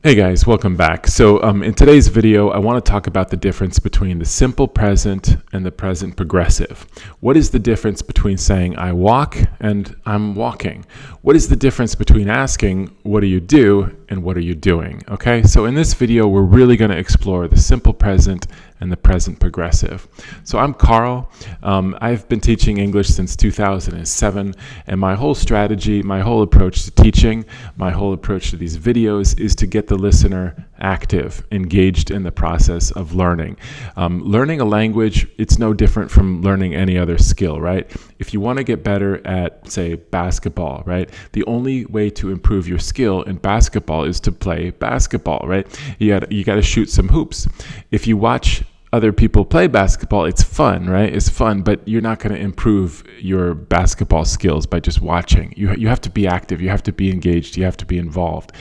Hey guys, welcome back. So in today's video, I want to talk about the difference between the simple present and the present progressive. What is the difference between saying I walk and I'm walking? What is the difference between asking what do you do and what are you doing? Okay, so in this video, we're really going to explore the simple present and the present progressive. So I'm Carl. I've been teaching English since 2007, and my whole strategy, my whole approach to teaching, my whole approach to these videos is to get the listener active, engaged in the process of learning. Learning a language, it's no different from learning any other skill, right? If you want to get better at, say, basketball, right? The only way to improve your skill in basketball is to play basketball, right? You got to shoot some hoops. If you watch other people play basketball, it's fun, right? It's fun, but you're not going to improve your basketball skills by just watching. You have to be active, you have to be engaged, you have to be involved.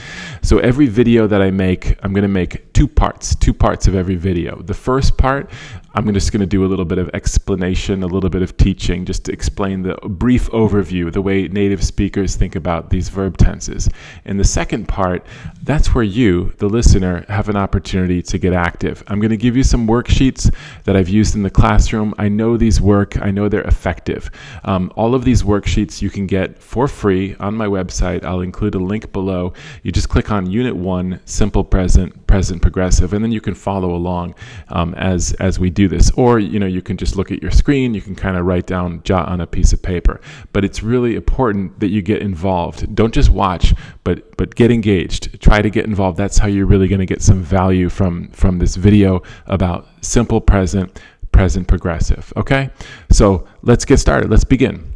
So every video that I make, I'm going to make two parts of every video. The first part, I'm just going to do a little bit of explanation, a little bit of teaching, just to explain the brief overview, the way native speakers think about these verb tenses. In the second part, that's where you, the listener, have an opportunity to get active. I'm going to give you some worksheets that I've used in the classroom. I know these work. I know they're effective. All of these worksheets you can get for free on my website. I'll include a link below. You just click on Unit 1, Simple Present, Present Progressive, and then you can follow along as we do this. Or, you can just look at your screen. You can kind of jot on a piece of paper. But it's really important that you get involved. Don't just watch, but get engaged. Try to get involved. That's how you're really going to get some value from this video about simple present, present progressive. Okay? So let's get started. Let's begin.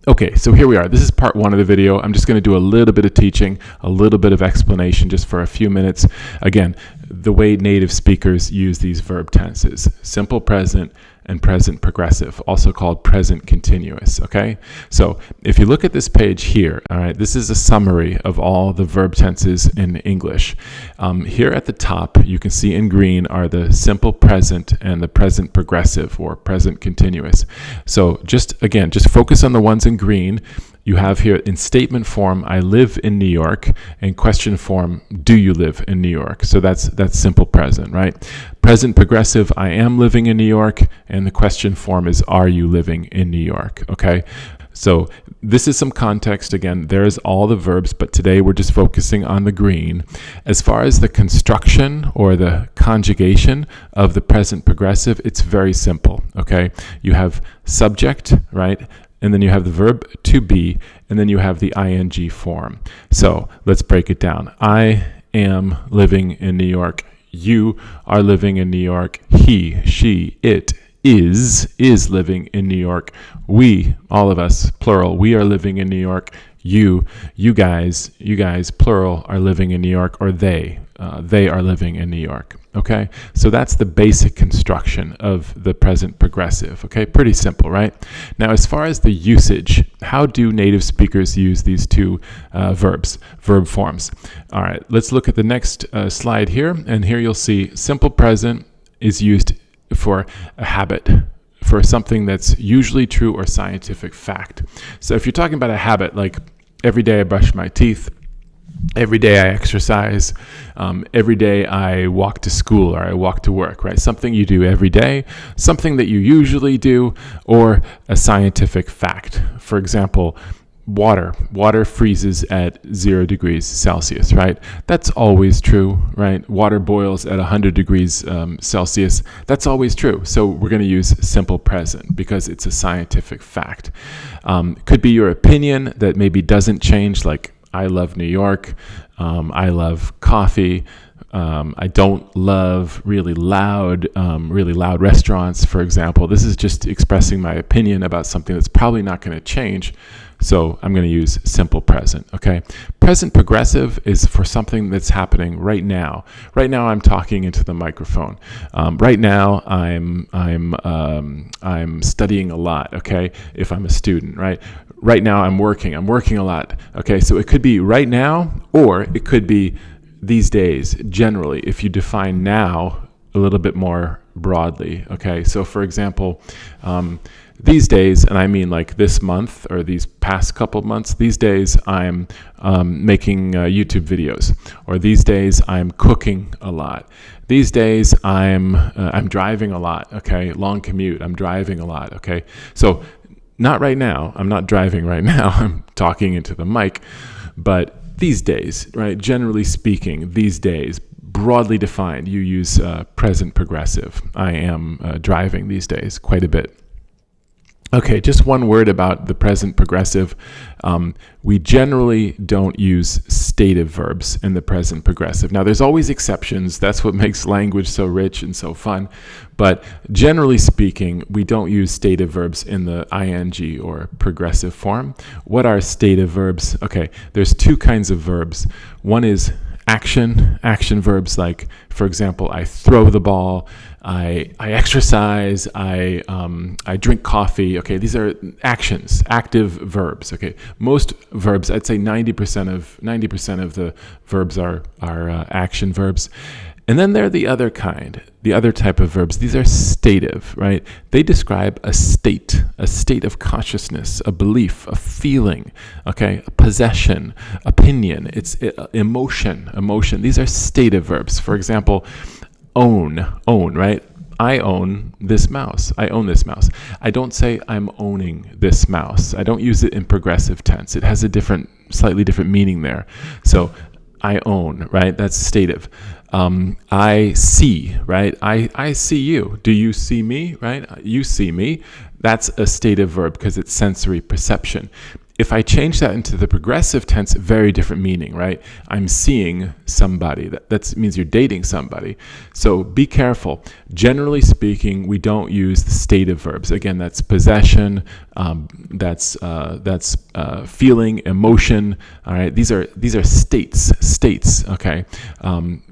Okay, so here we are. This is part one of the video. I'm just going to do a little bit of teaching, a little bit of explanation just for a few minutes. Again, the way native speakers use these verb tenses, simple present and present progressive, also called present continuous, okay? So if you look at this page here, all right, this is a summary of all the verb tenses in English. Here at the top, you can see in green are the simple present and the present progressive or present continuous. So just focus on the ones in green. You have here in statement form, I live in New York, and question form, do you live in New York? So that's simple present, right? Present progressive, I am living in New York, and the question form is, are you living in New York? Okay, so this is some context. Again, there's all the verbs, but today we're just focusing on the green. As far as the construction or the conjugation of the present progressive, it's very simple, okay? You have subject, right? And then you have the verb to be, and then you have the ing form. So let's break it down. I am living in New York. You are living in New York. He, she, it is living in New York. We, all of us, plural, we are living in New York. You guys, plural, are living in New York, or they are living in New York. Okay, so that's the basic construction of the present progressive. Okay, pretty simple, right? Now, as far as the usage, how do native speakers use these two verb forms? All right, let's look at the next slide here, and here you'll see simple present is used for a habit, for something that's usually true or scientific fact. So if you're talking about a habit, like every day I brush my teeth, every day I exercise, every day I walk to school or I walk to work, right? Something you do every day, something that you usually do, or a scientific fact. For example, water freezes at 0 degrees Celsius, right? That's always true, right? Water boils at 100 degrees Celsius. That's always true. So we're going to use simple present because it's a scientific fact. Could be your opinion that maybe doesn't change, like I love New York. I love coffee. I don't love really loud restaurants, for example. This is just expressing my opinion about something that's probably not going to change. So I'm going to use simple present, okay? Present progressive is for something that's happening right now. Right now I'm talking into the microphone. Right now I'm studying a lot, okay? If I'm a student, right? Right now I'm working a lot, okay? So it could be right now, or it could be these days, generally, if you define now a little bit more broadly, okay? So for example, these days, and I mean like this month or these past couple of months, these days I'm making YouTube videos, or these days I'm cooking a lot. These days I'm driving a lot, okay? Long commute, I'm driving a lot, okay? So not right now, I'm not driving right now, I'm talking into the mic, but these days, right? Generally speaking, these days, broadly defined, you use present progressive. I am driving these days quite a bit. Okay, just one word about the present progressive. We generally don't use stative verbs in the present progressive. Now, there's always exceptions. That's what makes language so rich and so fun. But generally speaking, we don't use stative verbs in the ing or progressive form. What are stative verbs? Okay, there's two kinds of verbs. One is action verbs, like, for example, I throw the ball, I exercise, I drink coffee. Okay, these are actions, active verbs. Okay, most verbs, I'd say 90% of the verbs are action verbs. And then there are the other kind, the other type of verbs. These are stative, right? They describe a state of consciousness, a belief, a feeling, okay, a possession, opinion, it's emotion. These are stative verbs. For example, own, right? I own this mouse. I own this mouse. I don't say I'm owning this mouse. I don't use it in progressive tense. It has a slightly different meaning there. So I own, right? That's stative. I see, right? I see you. Do you see me, right? You see me. That's a stative verb because it's sensory perception. If I change that into the progressive tense, very different meaning, right? I'm seeing somebody. That means you're dating somebody. So be careful. Generally speaking, we don't use the stative verbs. Again, that's possession, that's feeling, emotion. All right, these are states. Okay,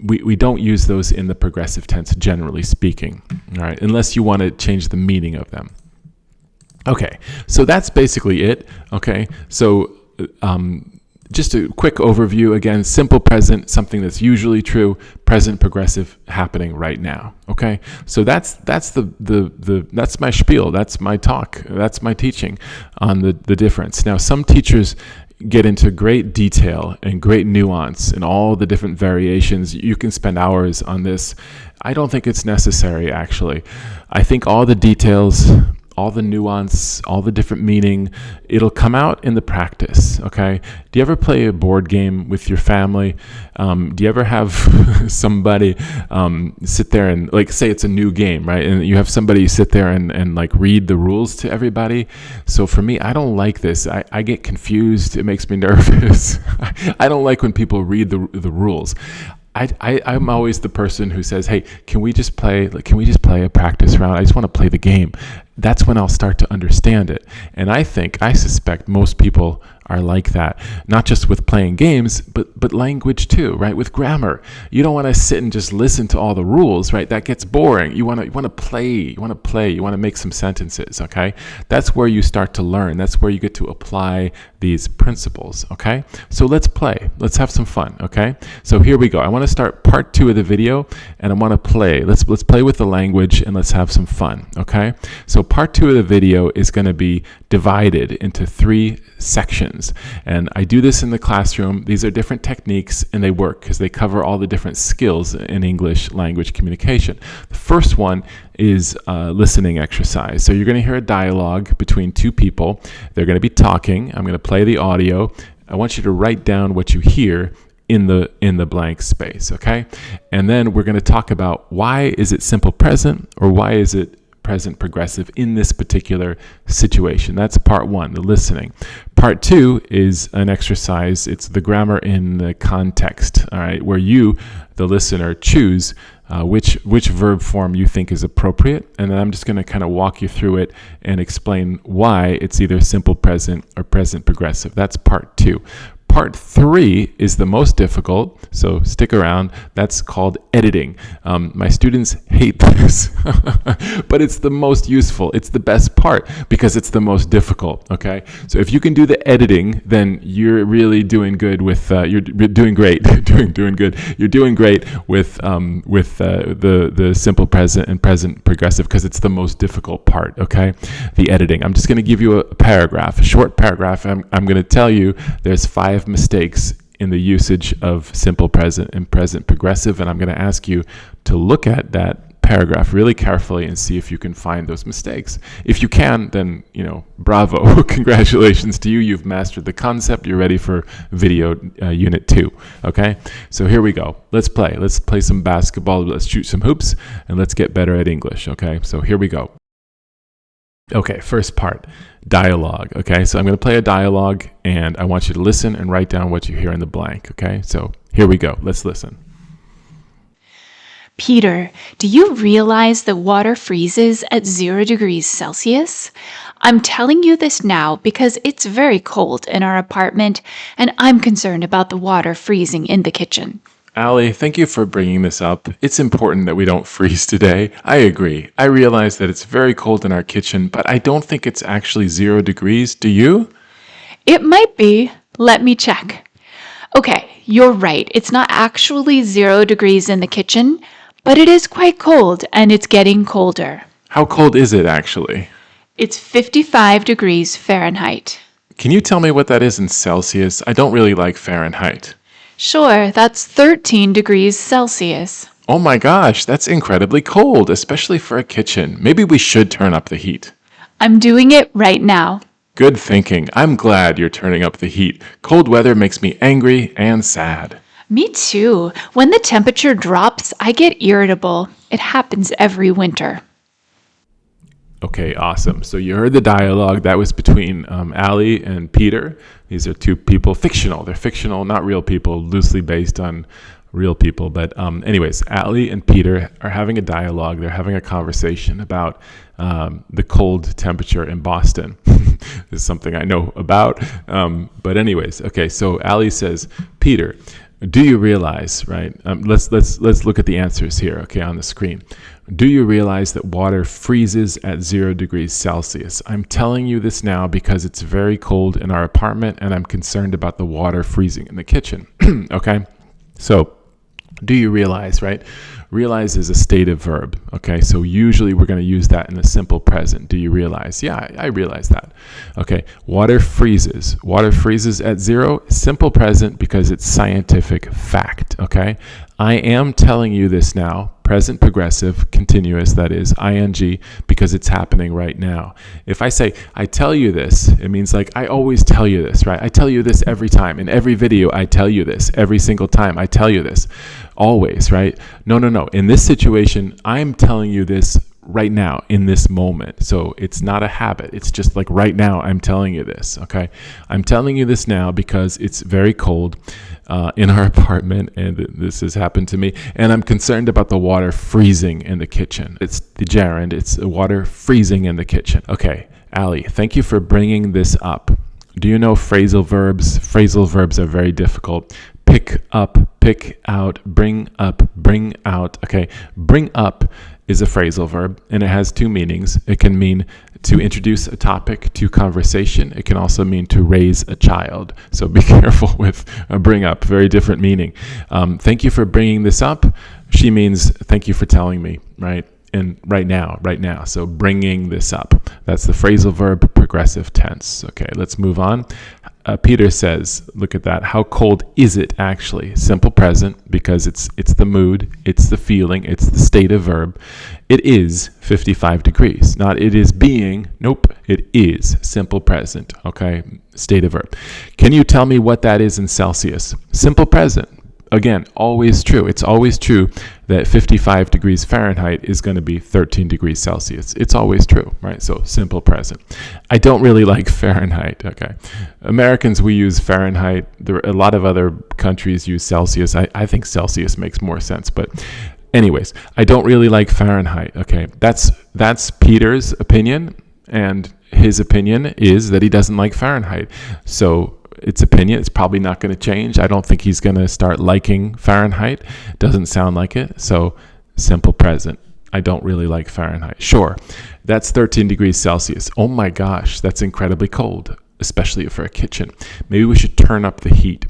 we don't use those in the progressive tense, generally speaking. All right, unless you want to change the meaning of them. Okay, so that's basically it. Okay, so just a quick overview. Again, simple present, something that's usually true. Present progressive, happening right now. Okay, so that's that's my spiel. That's my talk. That's my teaching on the difference. Now, some teachers get into great detail and great nuance and all the different variations. You can spend hours on this. I don't think it's necessary, actually. I think all the details, all the nuance, all the different meaning, it'll come out in the practice, okay? Do you ever play a board game with your family? Do you ever have somebody sit there and, like, say it's a new game, right? And you have somebody sit there and like read the rules to everybody. So for me, I don't like this. I get confused. It makes me nervous. I don't like when people read the rules. I'm always the person who says, "Hey, can we just play a practice round? I just want to play the game." That's when I'll start to understand it. And I suspect most people are like that, not just with playing games, but language too, right? With grammar, you don't want to sit and just listen to all the rules, right? That gets boring. You want to play. You want to make some sentences, okay? That's where you start to learn. That's where you get to apply these principles, okay? So let's play. Let's have some fun, okay? So here we go. I want to start part 2 of the video, and I want to play. Let's play with the language and let's have some fun, okay? So part 2 of the video is going to be divided into 3 sections. And I do this in the classroom. These are different techniques, and they work because they cover all the different skills in English language communication. The first one is listening exercise. So you're going to hear a dialogue between 2 people. They're going to be talking. I'm going to play the audio. I want you to write down what you hear in the blank space, okay? And then we're going to talk about why is it simple present or why is it present progressive in this particular situation. That's part 1, the listening. Part 2 is an exercise. It's the grammar in the context, all right, where you, the listener, choose which verb form you think is appropriate. And then I'm just going to kind of walk you through it and explain why it's either simple present or present progressive. That's part 2. Part 3 is the most difficult, so stick around. That's called editing. My students hate this, but it's the most useful. It's the best part because it's the most difficult, okay? So if you can do the editing, then you're really doing good with, you're doing great, doing good. You're doing great with the simple present and present progressive because it's the most difficult part, okay? The editing. I'm just going to give you a paragraph, a short paragraph. I'm going to tell you there's 5 mistakes in the usage of simple present and present progressive, and I'm going to ask you to look at that paragraph really carefully and see if you can find those mistakes. If you can, then, bravo. Congratulations to you. You've mastered the concept. You're ready for video unit 2, okay? So here we go. Let's play. Let's play some basketball. Let's shoot some hoops, and let's get better at English, okay? So here we go. Okay, first part, dialogue. Okay, so I'm going to play a dialogue, and I want you to listen and write down what you hear in the blank. Okay, so here we go. Let's listen. Peter, do you realize that water freezes at 0 degrees Celsius? I'm telling you this now because it's very cold in our apartment, and I'm concerned about the water freezing in the kitchen. Allie, thank you for bringing this up. It's important that we don't freeze today. I agree. I realize that it's very cold in our kitchen, but I don't think it's actually 0 degrees. Do you? It might be. Let me check. Okay, you're right. It's not actually 0 degrees in the kitchen, but it is quite cold, and it's getting colder. How cold is it actually? It's 55 degrees Fahrenheit. Can you tell me what that is in Celsius? I don't really like Fahrenheit. Sure, that's 13 degrees Celsius. Oh my gosh, that's incredibly cold, especially for a kitchen. Maybe we should turn up the heat. I'm doing it right now. Good thinking. I'm glad you're turning up the heat. Cold weather makes me angry and sad. Me too. When the temperature drops, I get irritable. It happens every winter. Okay, awesome. So you heard the dialogue. That was between Allie and Peter. These are 2 people, fictional. They're fictional, not real people, loosely based on real people. But anyways, Allie and Peter are having a dialogue. They're having a conversation about the cold temperature in Boston. This is something I know about. But anyways, okay, so Allie says, Peter, do you realize, right? Let's look at the answers here, okay, on the screen. Do you realize that water freezes at 0 degrees Celsius? I'm telling you this now because it's very cold in our apartment and I'm concerned about the water freezing in the kitchen. Okay? So, do you realize, right? Realize is a stative verb. Okay, so usually we're going to use that in the simple present. Do you realize? Yeah, I realize that. Okay, water freezes. Water freezes at 0, simple present because it's scientific fact. Okay, I am telling you this now. Present progressive, continuous, that is, ing, because it's happening right now. If I say, I tell you this, it means like, I always tell you this, right? I tell you this every time. In every video, I tell you this. Every single time, I tell you this. Always, right? No. In this situation, I'm telling you this right now, in this moment. So it's not a habit. It's just like right now, I'm telling you this, okay? I'm telling you this now because it's very cold in our apartment, and this has happened to me, and I'm concerned about the water freezing in the kitchen. It's the gerund. It's the water freezing in the kitchen. Okay, Allie, thank you for bringing this up. Do you know phrasal verbs? Phrasal verbs are very difficult. Pick up, pick out, bring up, bring out. Okay, bring up is a phrasal verb, and it has 2 meanings. It can mean to introduce a topic to conversation. It can also mean to raise a child. So be careful with bring up, very different meaning. Thank you for bringing this up. She means thank you for telling me, right? And right now. So bringing this up. That's the phrasal verb, progressive tense. Okay, let's move on. Peter says, look at that. How cold is it actually? Simple present because it's the mood, it's the feeling, it's the stative verb. It is 55 degrees. Not it is being. Nope, it is simple present. Okay, stative verb. Can you tell me what that is in Celsius? Simple present. Again, always true. It's always true that 55 degrees Fahrenheit is going to be 13 degrees Celsius. It's always true, right? So simple present. I don't really like Fahrenheit, okay? Americans, we use Fahrenheit. There are a lot of other countries use Celsius. I think Celsius makes more sense, but anyways, I don't really like Fahrenheit, okay? That's Peter's opinion, and his opinion is that he doesn't like Fahrenheit. So its opinion. It's probably not going to change. I don't think he's going to start liking Fahrenheit. Doesn't sound like it. So simple present. I don't really like Fahrenheit. Sure, that's 13 degrees Celsius. Oh my gosh, that's incredibly cold, especially for a kitchen. Maybe we should turn up the heat.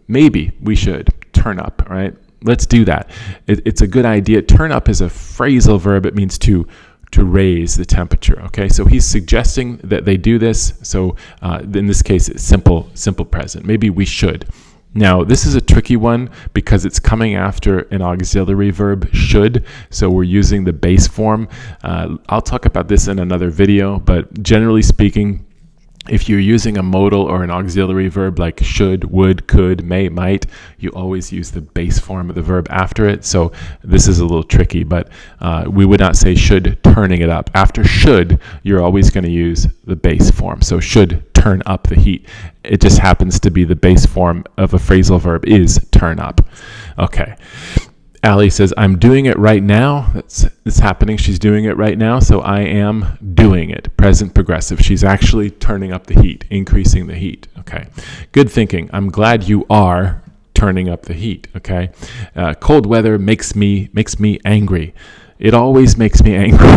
Maybe we should turn up, right? Let's do that. It's a good idea. Turn up is a phrasal verb. It means to raise the temperature. Okay, so he's suggesting that they do this. So in this case, it's simple present. Maybe we should. Now, this is a tricky one because it's coming after an auxiliary verb, should. So we're using the base form. I'll talk about this in another video, but generally speaking, if you're using a modal or an auxiliary verb like should, would, could, may, might, you always use the base form of the verb after it. So this is a little tricky, but we would not say should turning it up. After should, you're always going to use the base form. So should turn up the heat. It just happens to be the base form of a phrasal verb is turn up. Okay. Allie says, I'm doing it right now. It's happening. She's doing it right now. So I am doing it. Present progressive. She's actually turning up the heat, increasing the heat. Okay. Good thinking. I'm glad you are turning up the heat. Okay. Cold weather makes me angry. It always makes me angry.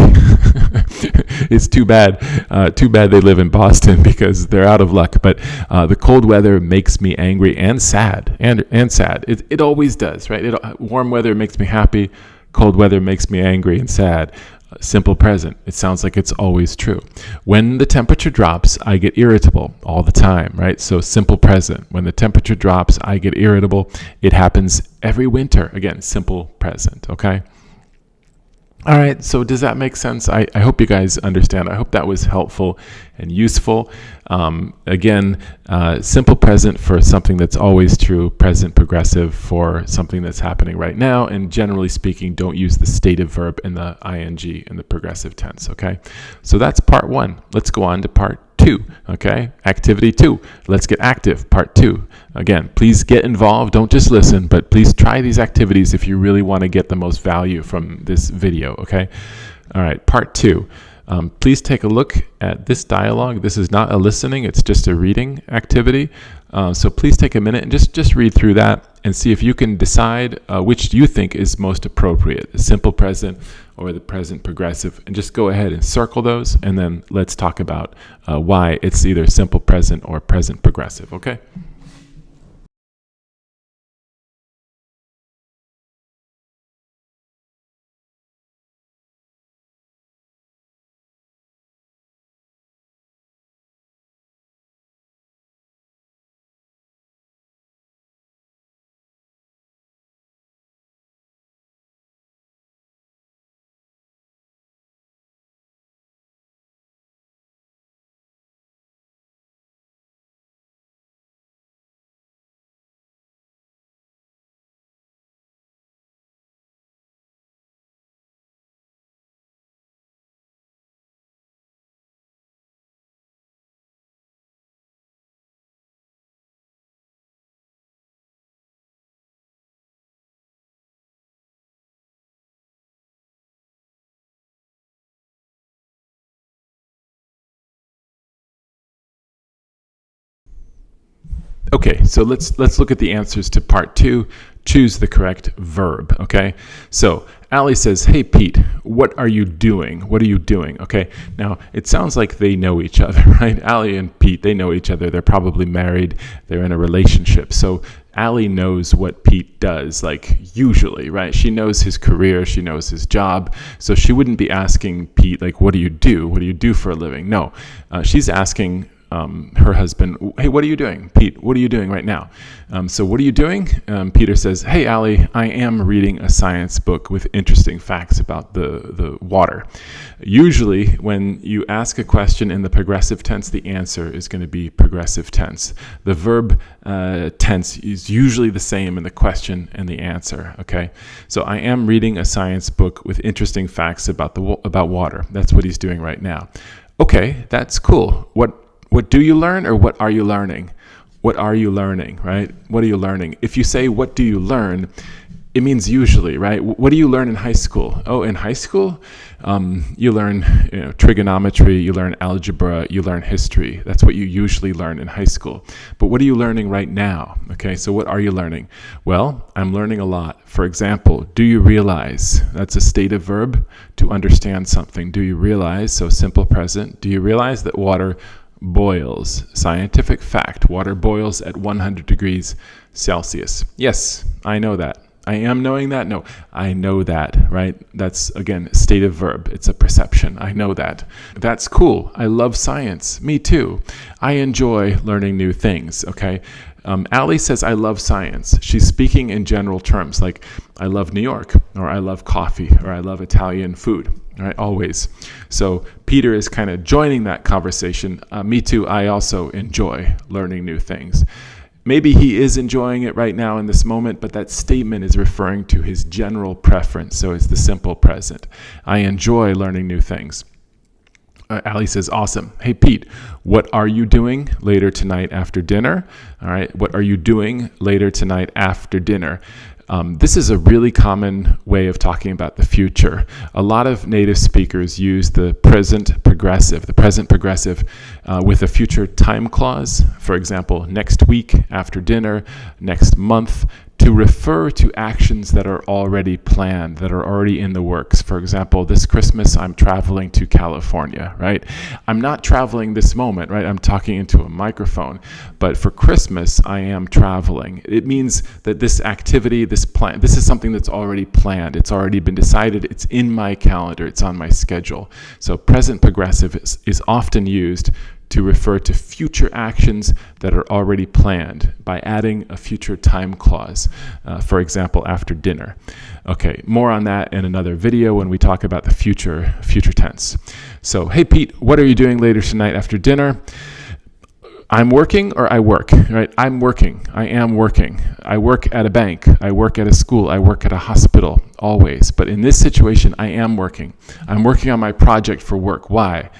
It's too bad. Too bad they live in Boston because they're out of luck. But the cold weather makes me angry and sad. And sad. It always does, right? Warm weather makes me happy. Cold weather makes me angry and sad. Simple present. It sounds like it's always true. When the temperature drops, I get irritable all the time, right? So simple present. When the temperature drops, I get irritable. It happens every winter. Again, simple present, okay? All right, so does that make sense? I hope you guys understand. I hope that was helpful and useful. Again, simple present for something that's always true, present progressive for something that's happening right now, and generally speaking, don't use the stative verb in the ing in the progressive tense, okay? So that's part one. Let's go on to part two, okay? Activity two. Let's get active, part two. Again, please get involved. Don't just listen, but please try these activities if you really want to get the most value from this video, okay? All right, part two. Please take a look at this dialogue. This is not a listening, it's just a reading activity. So please take a minute and just read through that and see if you can decide which you think is most appropriate, the simple present or the present progressive. And just go ahead and circle those, and then let's talk about why it's either simple present or present progressive, okay? Okay, so let's look at the answers to part two. Choose the correct verb, okay? So Allie says, hey, Pete, what are you doing? What are you doing? Okay, now it sounds like they know each other, right? Allie and Pete, they know each other. They're probably married. They're in a relationship. So Allie knows what Pete does, like usually, right? She knows his career. She knows his job. So she wouldn't be asking Pete, like, what do you do? What do you do for a living? No, she's asking her husband, hey, what are you doing? Pete, what are you doing right now? So what are you doing? Peter says, hey, Allie, I am reading a science book with interesting facts about the water. Usually when you ask a question in the progressive tense, the answer is going to be progressive tense. The verb tense is usually the same in the question and the answer, okay? So I am reading a science book with interesting facts about water. That's what he's doing right now. Okay, that's cool. What do you learn, or what are you learning? What are you learning, right? What are you learning? If you say, what do you learn, It means usually, right? What do you learn in high school? Oh, in high school, you learn trigonometry, you learn algebra, you learn history. That's what you usually learn in high school. But what are you learning right now? Okay, so what are you learning? Well, I'm learning a lot. For example, do you realize? That's a stative verb to understand something. Do you realize? So simple present. Do you realize that water boils? Scientific fact. Water boils at 100 degrees Celsius. Yes, I know that. I am knowing that? No, I know that, right? That's, again, stative verb. It's a perception. I know that. That's cool. I love science. Me too. I enjoy learning new things, okay? Allie says, I love science. She's speaking in general terms, like, I love New York, or I love coffee, or I love Italian food, right? Always. So Peter is kind of joining that conversation. Me too. I also enjoy learning new things. Maybe he is enjoying it right now in this moment, but that statement is referring to his general preference, so it's the simple present. I enjoy learning new things. Allie says, awesome. Hey, Pete, what are you doing later tonight after dinner? All right, what are you doing later tonight after dinner? This is a really common way of talking about the future. A lot of native speakers use the present progressive with a future time clause. For example, next week, after dinner, next month, to refer to actions that are already planned, that are already in the works. For example, this Christmas, I'm traveling to California, right? I'm not traveling this moment, right? I'm talking into a microphone. But for Christmas, I am traveling. It means that this activity, this plan, this is something that's already planned. It's already been decided. It's in my calendar. It's on my schedule. So present progressive is often used to refer to future actions that are already planned by adding a future time clause, for example, after dinner. Okay, more on that in another video when we talk about the future tense. So, hey Pete, what are you doing later tonight after dinner? I'm working or I work, right? I'm working. I am working. I work at a bank. I work at a school. I work at a hospital, always. But in this situation, I am working. I'm working on my project for work. Why?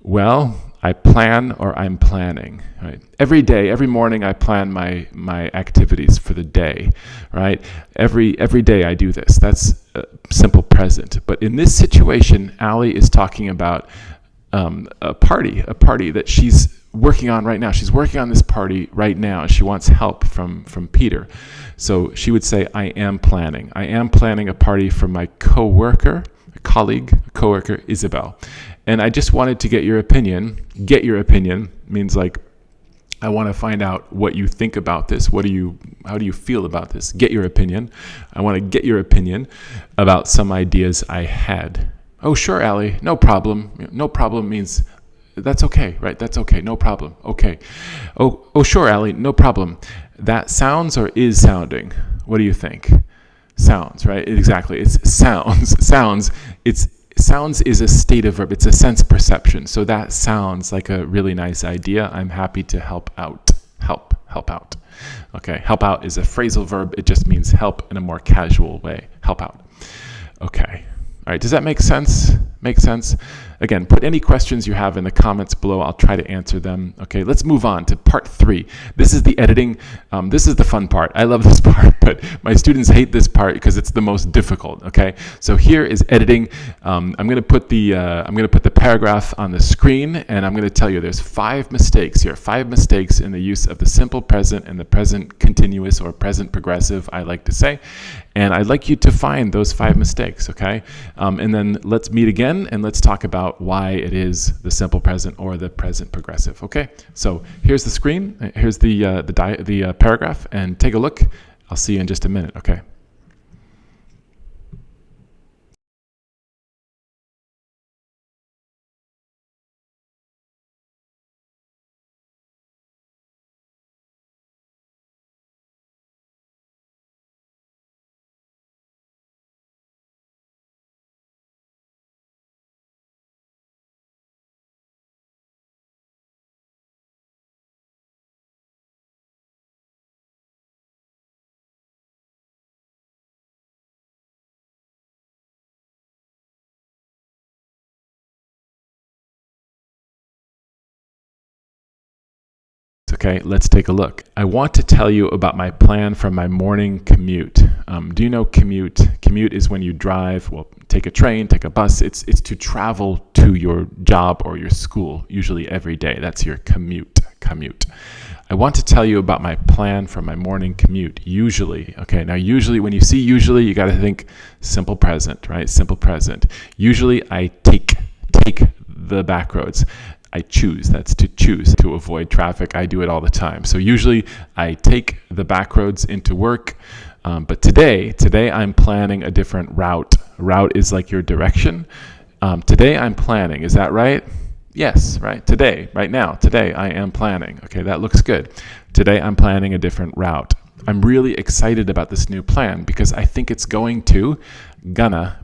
Well, I plan or I'm planning, right? Every day, every morning I plan my activities for the day, right? Every day I do this. That's simple present. But in this situation, Allie is talking about a party that she's working on right now. She's working on this party right now. She wants help from Peter. So she would say, I am planning. I am planning a party for my coworker, Isabel. And I just wanted to get your opinion. Get your opinion means like, I want to find out what you think about this. How do you feel about this? Get your opinion. I want to get your opinion about some ideas I had. Oh, sure, Allie, no problem. No problem means that's okay, right? That's okay, no problem. Okay. Oh, sure, Allie, no problem. That sounds or is sounding? What do you think? Sounds, right? Exactly. It's sounds. Sounds is a stative verb. It's a sense perception. So that sounds like a really nice idea. I'm happy to help out. Help out. Okay. Help out is a phrasal verb. It just means help in a more casual way. Help out. Okay. All right. Does that make sense? Make sense? Again, put any questions you have in the comments below. I'll try to answer them. Okay, let's move on to part 3. This is the editing. This is the fun part. I love this part, but my students hate this part because it's the most difficult. Okay, so here is editing. I'm going to put the paragraph on the screen, and I'm going to tell you there's 5 mistakes here. 5 mistakes in the use of the simple present and the present continuous or present progressive, I like to say. And I'd like you to find those 5 mistakes. Okay, and then let's meet again and let's talk about why it is the simple present or the present progressive. Okay, so here's the screen, here's the paragraph, and take a look. I'll see you in just a minute. Okay. Okay, let's take a look. I want to tell you about my plan for my morning commute. Do you know commute? Commute is when you drive, well, take a train, take a bus. It's to travel to your job or your school, usually every day. That's your commute. I want to tell you about my plan for my morning commute, usually. Okay, now usually, when you see usually, you got to think simple present, right? Simple present. Usually I take the back roads. I choose, that's to choose to avoid traffic. I do it all the time. So usually I take the back roads into work. But today I'm planning a different route. Route is like your direction. Today I'm planning, is that right? Yes, right? Today, right now, today I am planning. Okay, that looks good. Today I'm planning a different route. I'm really excited about this new plan because I think it's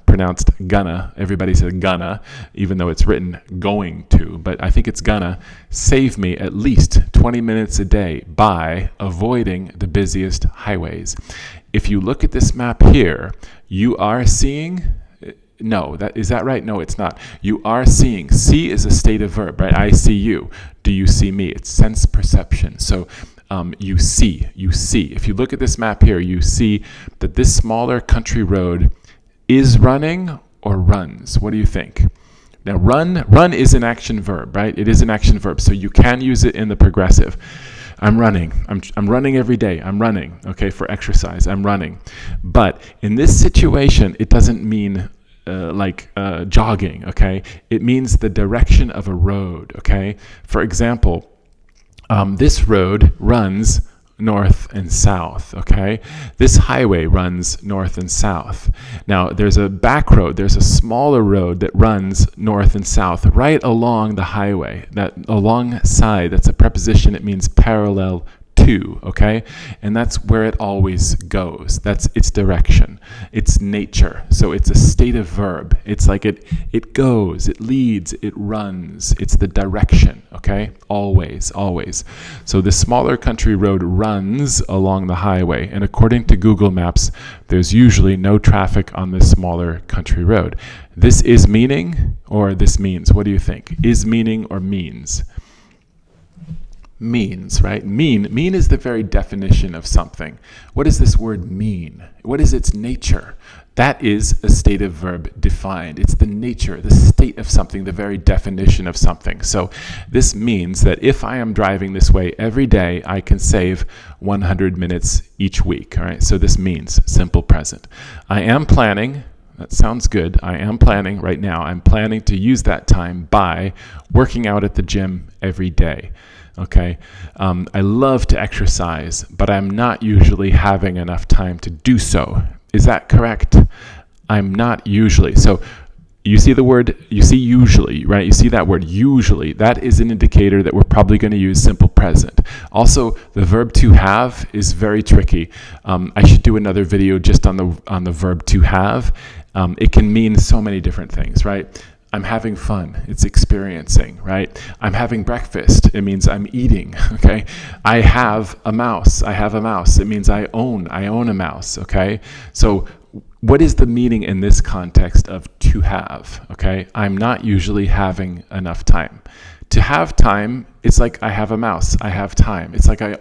pronounced gonna, everybody says gonna, even though it's written going to, but I think it's gonna save me at least 20 minutes a day by avoiding the busiest highways. If you look at this map here, you are seeing, no, is that right? No, it's not. You are seeing. See is a state of verb, right? I see you. Do you see me? It's sense perception. So you see. If you look at this map here, you see that this smaller country road is running or runs. What do you think? Now, run is an action verb, right? It is an action verb, so you can use it in the progressive. I'm running. I'm running every day. I'm running, okay, for exercise. I'm running. But in this situation, it doesn't mean jogging, okay? It means the direction of a road, okay? For example, this road runs north and south, okay? This highway runs north and south. Now, there's a back road, there's a smaller road that runs north and south right along the highway. That alongside, that's a preposition, it means parallel to, okay? And that's where it always goes. That's its direction. It's nature. So it's a state of verb. It's like it goes, it leads, it runs. It's the direction, okay? Always. So the smaller country road runs along the highway. And according to Google Maps, there's usually no traffic on this smaller country road. This is meaning or this means? What do you think? Is meaning or means? Means, right? Mean is the very definition of something. What does this word mean? What is its nature? That is a state of verb defined. It's the nature, the state of something, the very definition of something. So this means that if I am driving this way every day, I can save 100 minutes each week. All right. So this means simple present. I am planning. That sounds good. I am planning right now. I'm planning to use that time by working out at the gym every day. Okay, I love to exercise, but I'm not usually having enough time to do so. Is that correct? I'm not usually. So you see usually, right? You see that word usually. That is an indicator that we're probably going to use simple present. Also, the verb to have is very tricky. I should do another video just on the verb to have. It can mean so many different things, right? I'm having fun. It's experiencing, right? I'm having breakfast. It means I'm eating, okay? I have a mouse. It means I own a mouse, okay? So what is the meaning in this context of to have, okay? I'm not usually having enough time. To have time, it's like I have a mouse. I have time. It's like I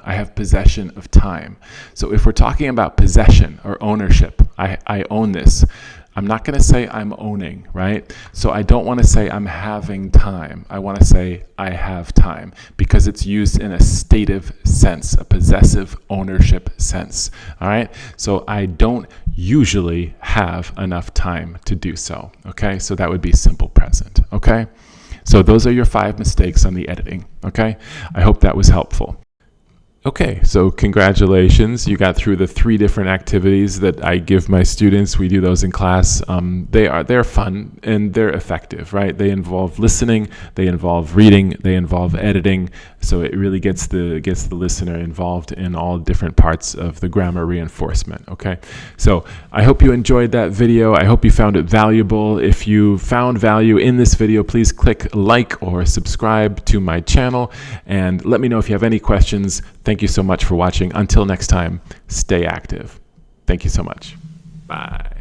have possession of time. So if we're talking about possession or ownership, I own this. I'm not going to say I'm owning, right? So I don't want to say I'm having time. I want to say I have time because it's used in a stative sense, a possessive ownership sense, all right? So I don't usually have enough time to do so, okay? So that would be simple present, okay? So those are your 5 mistakes on the editing, okay? I hope that was helpful. Okay, so congratulations. You got through the 3 different activities that I give my students. We do those in class. They're fun and they're effective, right? They involve listening, they involve reading, they involve editing. So it really gets the listener involved in all different parts of the grammar reinforcement, okay? So I hope you enjoyed that video. I hope you found it valuable. If you found value in this video, please click like or subscribe to my channel and let me know if you have any questions. Thank you so much for watching. Until next time, stay active. Thank you so much. Bye.